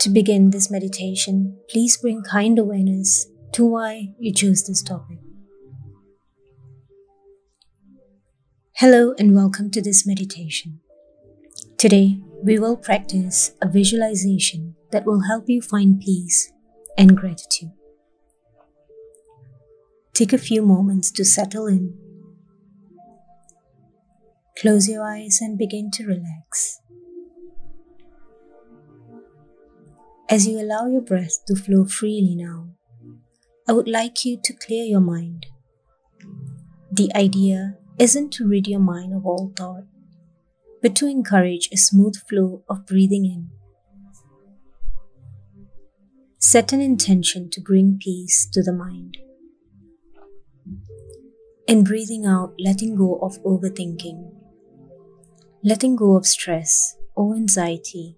To begin this meditation, please bring kind awareness to why you chose this topic. Hello and welcome to this meditation. Today, we will practice a visualization that will help you find peace and gratitude. Take a few moments to settle in. Close your eyes and begin to relax. As you allow your breath to flow freely now, I would like you to clear your mind. The idea isn't to rid your mind of all thought, but to encourage a smooth flow of breathing in. Set an intention to bring peace to the mind. In breathing out, letting go of overthinking, letting go of stress or anxiety,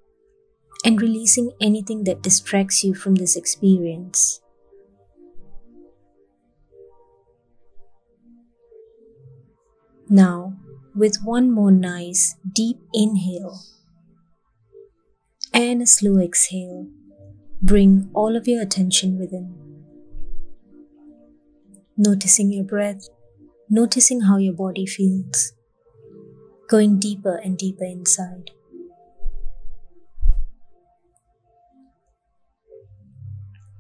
and releasing anything that distracts you from this experience. Now, with one more nice, deep inhale and a slow exhale, bring all of your attention within. Noticing your breath, noticing how your body feels, going deeper and deeper inside.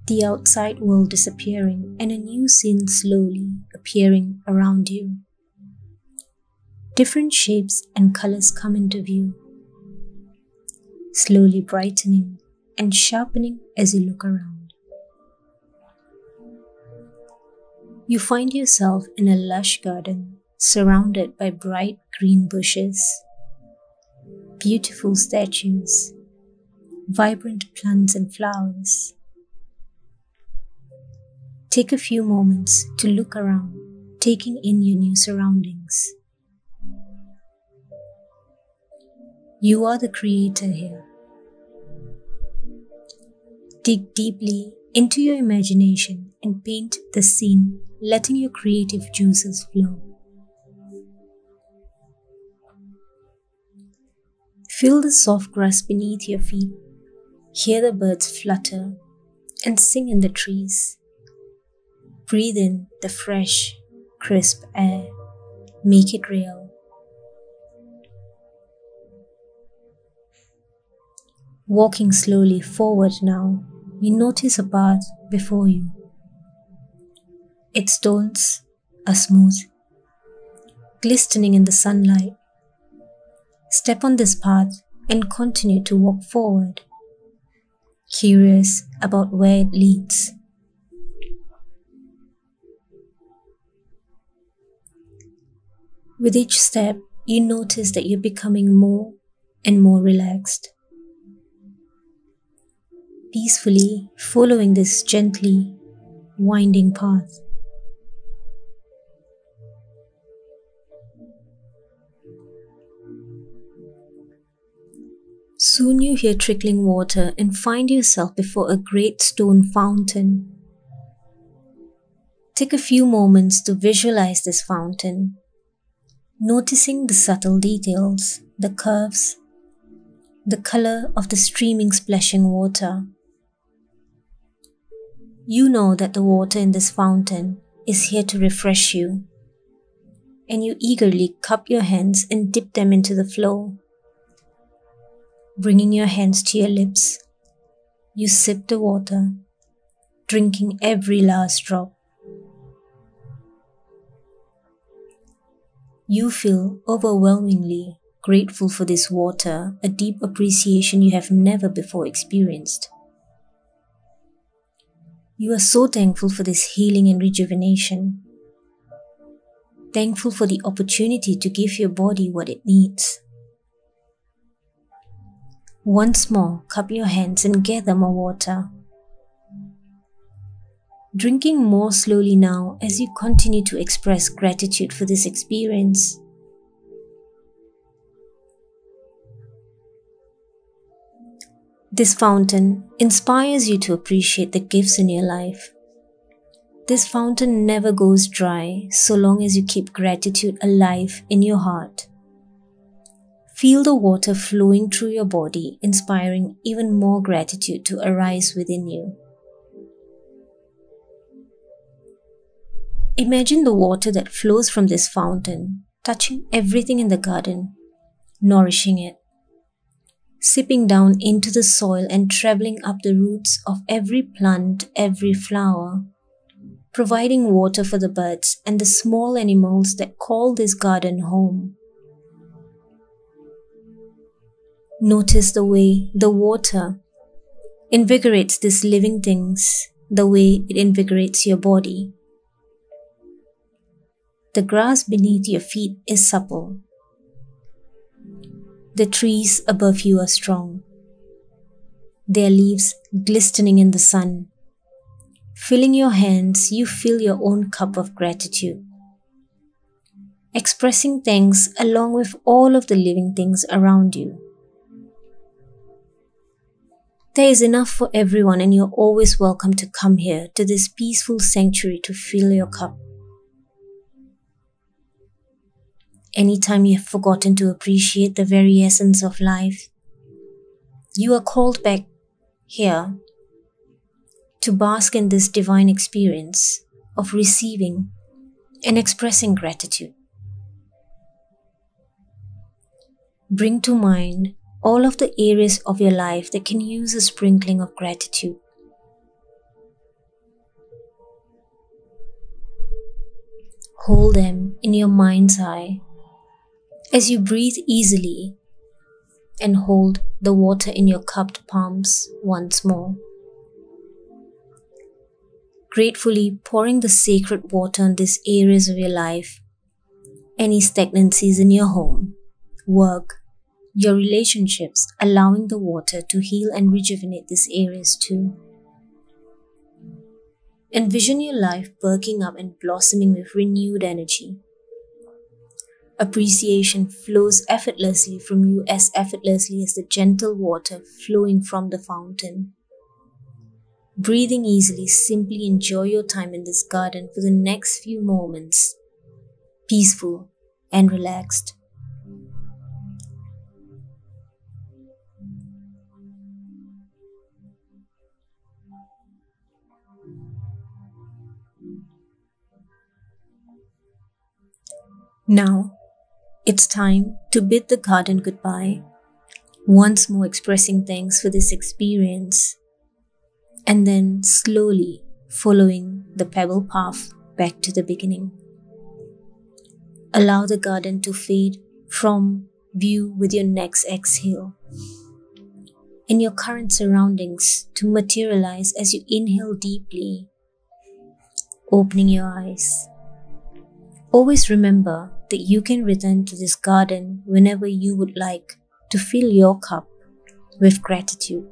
The outside world disappearing and a new scene slowly appearing around you. Different shapes and colors come into view, slowly brightening and sharpening as you look around. You find yourself in a lush garden surrounded by bright green bushes, beautiful statues, vibrant plants and flowers. Take a few moments to look around, taking in your new surroundings. You are the creator here. Dig deeply into your imagination and paint the scene, letting your creative juices flow. Feel the soft grass beneath your feet. Hear the birds flutter and sing in the trees. Breathe in the fresh, crisp air. Make it real. Walking slowly forward now, you notice a path before you. Its stones are smooth, glistening in the sunlight. Step on this path and continue to walk forward, curious about where it leads. With each step, you notice that you're becoming more and more relaxed. Peacefully following this gently winding path. Soon you hear trickling water and find yourself before a great stone fountain. Take a few moments to visualize this fountain, noticing the subtle details, the curves, the color of the streaming splashing water. You know that the water in this fountain is here to refresh you, and you eagerly cup your hands and dip them into the flow. Bringing your hands to your lips, you sip the water, drinking every last drop. You feel overwhelmingly grateful for this water, a deep appreciation you have never before experienced. You are so thankful for this healing and rejuvenation. Thankful for the opportunity to give your body what it needs. Once more, cup your hands and gather more water. Drinking more slowly now as you continue to express gratitude for this experience. This fountain inspires you to appreciate the gifts in your life. This fountain never goes dry so long as you keep gratitude alive in your heart. Feel the water flowing through your body, inspiring even more gratitude to arise within you. Imagine the water that flows from this fountain, touching everything in the garden, nourishing it, sipping down into the soil and traveling up the roots of every plant, every flower, providing water for the birds and the small animals that call this garden home. Notice the way the water invigorates these living things, the way it invigorates your body. The grass beneath your feet is supple. The trees above you are strong, their leaves glistening in the sun. Filling your hands, you fill your own cup of gratitude, expressing thanks along with all of the living things around you. There is enough for everyone, and you're always welcome to come here to this peaceful sanctuary to fill your cup. Anytime you have forgotten to appreciate the very essence of life, you are called back here to bask in this divine experience of receiving and expressing gratitude. Bring to mind all of the areas of your life that can use a sprinkling of gratitude. Hold them in your mind's eye as you breathe easily and hold the water in your cupped palms once more. Gratefully pouring the sacred water on these areas of your life, any stagnancies in your home, work, your relationships, allowing the water to heal and rejuvenate these areas too. Envision your life perking up and blossoming with renewed energy. Appreciation flows effortlessly from you as effortlessly as the gentle water flowing from the fountain. Breathing easily, simply enjoy your time in this garden for the next few moments, peaceful and relaxed. Now, it's time to bid the garden goodbye, once more expressing thanks for this experience, and then slowly following the pebble path back to the beginning. Allow the garden to fade from view with your next exhale, and your current surroundings to materialize as you inhale deeply, opening your eyes. Always remember that you can return to this garden whenever you would like to fill your cup with gratitude.